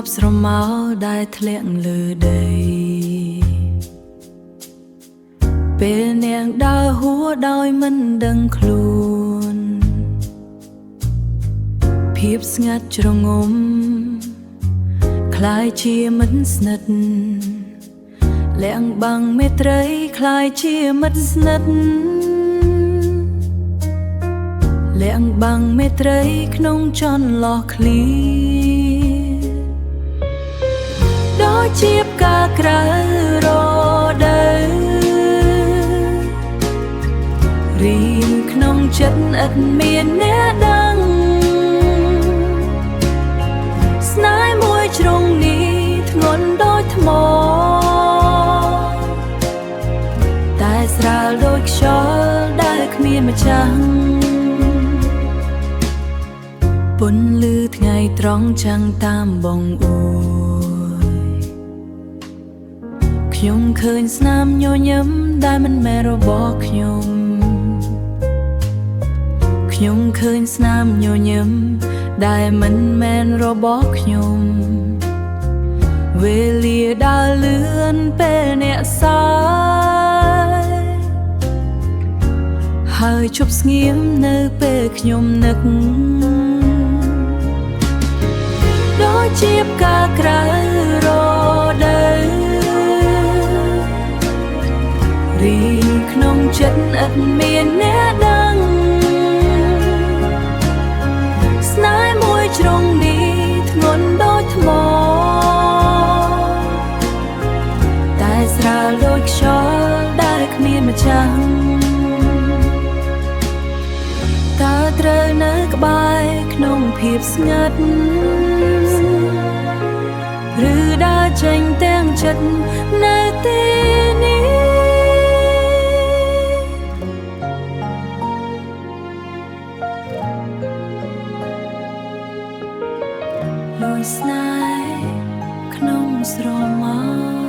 ប់ស្រមោលដែលធ្លាក់លើដីពេលនាងដើរហួរដោយមិនដឹងខ្លួនភាពស្ងាត់ជ្រងំคล้ายជាមិត្តស្និទ្ធលាក់បាំងមេត្រីคล้ายជាមិត្តស្និទ្ធលាក់បាំងមេត្រីក្នុងចន្លោះឃ្លាដូចជាផ្កាក្រៅរដូវរីងក្នុងចិត្តឥតមានអ្នកដឹងស្នេហ៍មួយជ្រុងនេះធ្ងន់ដូចថ្មតែស្រាលដូចខ្យល់ដែលគ្មានម្ចាស់ពន្លឺថ្ងៃត្រង់ចាំងតាមបងអួយខ្ញុំឃើញស្នាមញញឹមដែលមិនមែនរបស់ខ្ញុំឃើញស្នាមញញឹមដែលមិនមែនរបស់ខ្ញុំវេលាដើរលឿនពេលអ្នកសើហើយជប់ស្ងៀមនៅពេលខ្ញុំនឹកដូចជាផ្កាក្រៅរដូវរីងក្នុងចិត្តឥតមានអ្នកដឹងស្នេហ៍មួយជ្រុងនេះធ្ងន់ដូចថ្មតែស្រាលដូចខ្យល់ដែលគ្មានម្ចាស់តើត្រូវនៅក្បែរក្នុងភាពស្ងាត់ឬដើរចេញទាំងចិត្តនៅទីនេះលួចស្នេហ៍ក្នុងស្រមោល